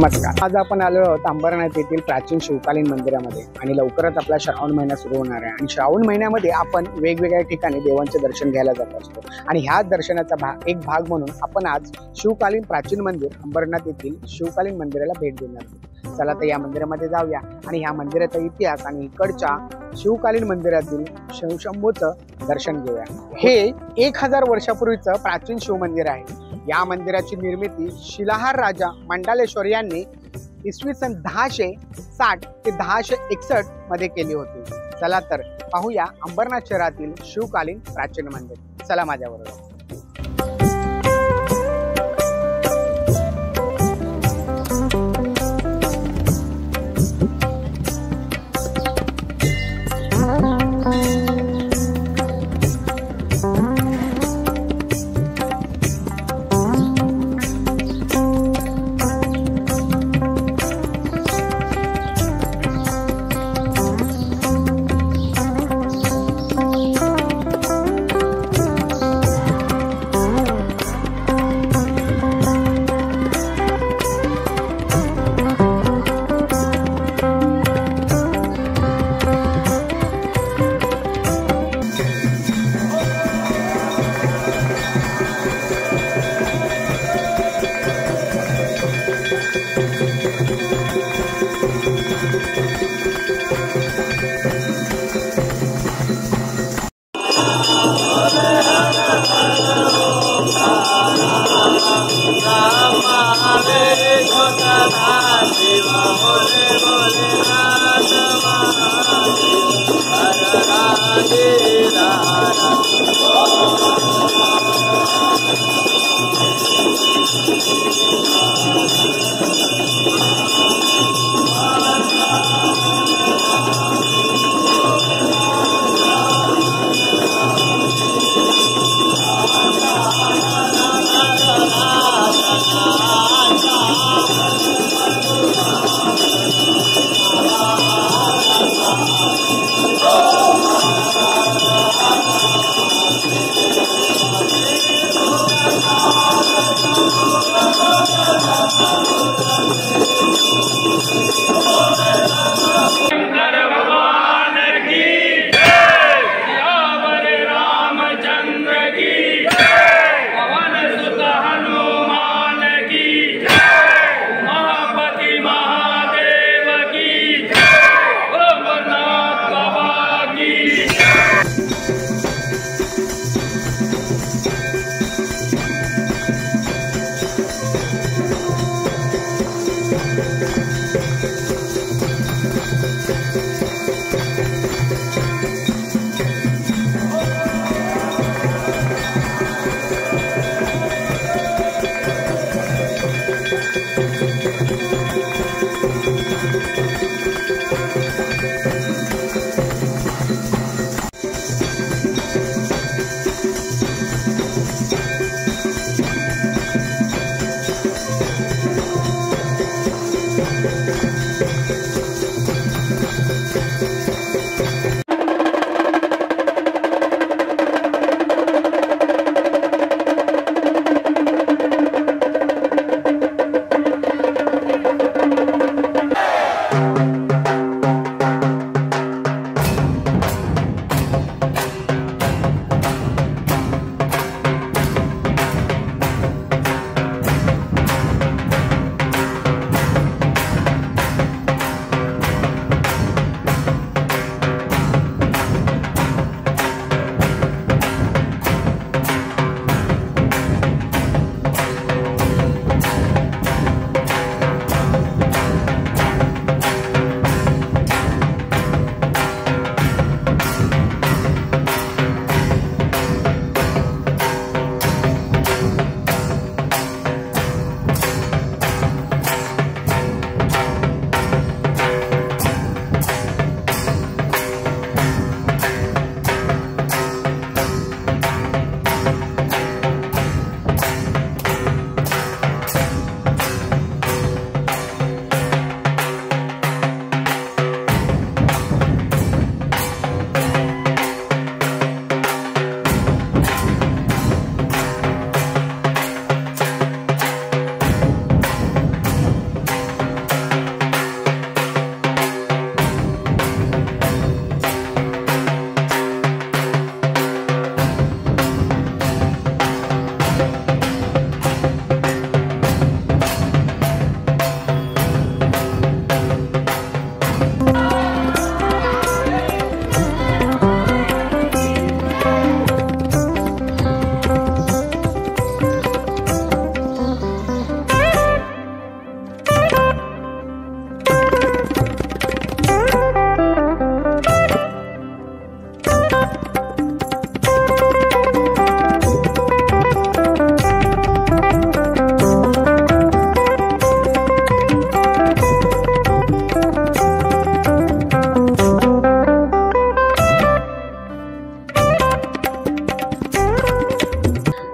नमस्कार। आज आपण आलो आहोत अंबरनाथ येथील प्राचीन शिवकालीन मंदिरामध्ये आणि लवकरच आपला श्रावण महिना सुरू होणार आहे आणि श्रावण महिन्यामध्ये आपण वेगवेगळ्या ठिकाणी देवांचे दर्शन घ्यायला जात असतो आणि ह्या दर्शनाचा एक भाग म्हणून आपण आज शिवकालीन प्राचीन मंदिर अंबरनाथ येथील शिवकालीन मंदिराला भेट देणार आहोत। चला तर या मंदिरामध्ये जाऊया आणि ह्या मंदिराचा इतिहास आणि इकडच्या शिवकालीन मंदिरातील शिवशंभूचं दर्शन घेऊया। हे 1000 वर्षापूर्वीचं प्राचीन शिवमंदिर आहे। या मंदिराची निर्मिती शिलाहार राजा मंडालेश्वर यांनी इसवी सन 1060 ते 1061 मध्ये केली होती। चला तर पाहूया अंबरनाथ शहरातील शिवकालीन प्राचीन मंदिर। चला माझ्याबरोबर।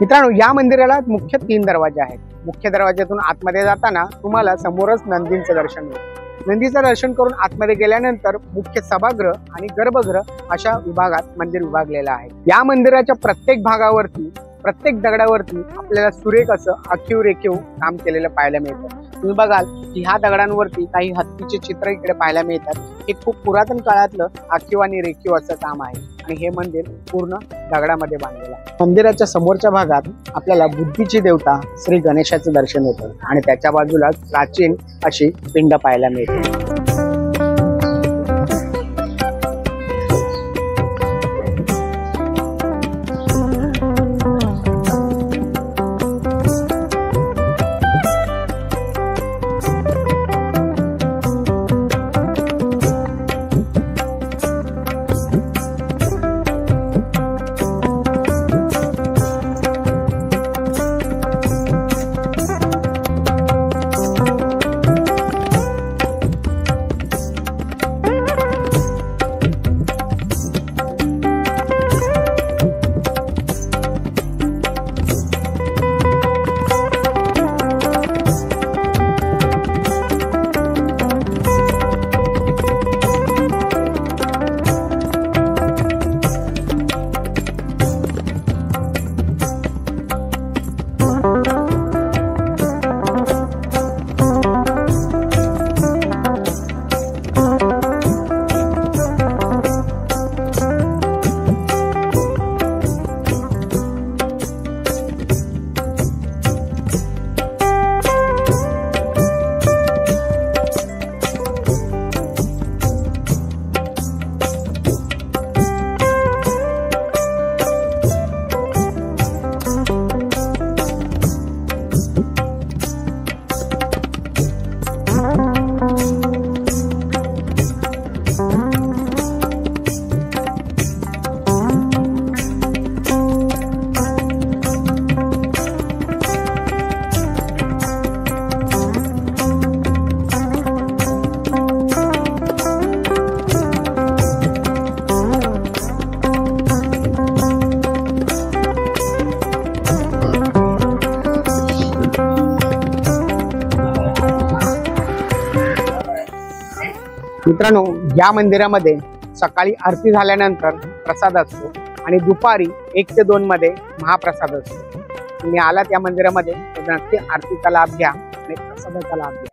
मित्रांनो, या मंदिराला मुख्य 3 दरवाजे आहेत. मुख्य दरवाज्यातून आतमध्ये जाताना तुम्हाला समोरच नंदींचं दर्शन मिळेल. नंदीचं दर्शन करून आतमध्ये गेल्यानंतर मुख्य सभागृह आणि गर्भगृह अशा विभागात मंदिर विभागलेलं आहे. या मंदिराच्या प्रत्येक भागावरती, प्रत्येक दगडावरती आपल्याला सुरेख असं आखीव रेखीव काम केलेलं पाहायला मिळतं. तुम्ही बघाल की ह्या दगडांवरती काही हत्तीचे चित्र इकडे पाहायला मिळतात. हे खूप पुरातन काळातलं आखीव आणि रेखीव असं काम आहे आणि हे मंदिर पूर्ण दगडामध्ये बांधलेलं आहे. मंदिराच्या समोरच्या भागात आपल्याला बुद्धीची देवता श्री गणेशाचं दर्शन होतं आणि त्याच्या बाजूला प्राचीन अशी पिंड पाहायला मिळते. मित्रांनो, या मंदिरामध्ये सकाळी आरती झाल्यानंतर प्रसाद असतो आणि दुपारी 1 ते 2 मध्ये महाप्रसाद असतो. तुम्ही आलात या मंदिरामध्ये तर नक्की आरतीचा लाभ घ्या आणि प्रसादाचा लाभ घ्या.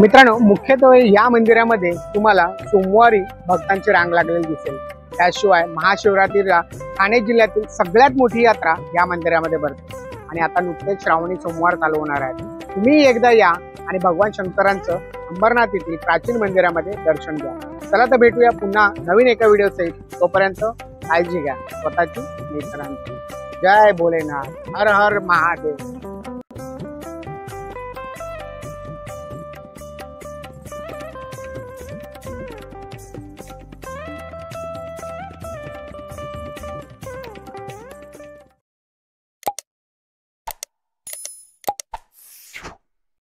मित्रांनो, मुख्यत्वे या मंदिरामध्ये तुम्हाला सोमवारी भक्तांची रांग लागलेली दिसेल. त्याशिवाय महाशिवरात्रीला ठाणे जिल्ह्यातील सगळ्यात मोठी यात्रा या मंदिरामध्ये भरते आणि आता नुकतेच श्रावणी सोमवार चालू होणार आहेत. तुम्ही एकदा या आणि भगवान शंकरांचं अंबरनाथ येथील प्राचीन मंदिरामध्ये दर्शन घ्या. चला तर भेटूया पुन्हा नवीन एका व्हिडिओ सहित. तोपर्यंत काळजी घ्या स्वतःची, मित्रांची. जय भोलेनाथ, हर हर महादेव.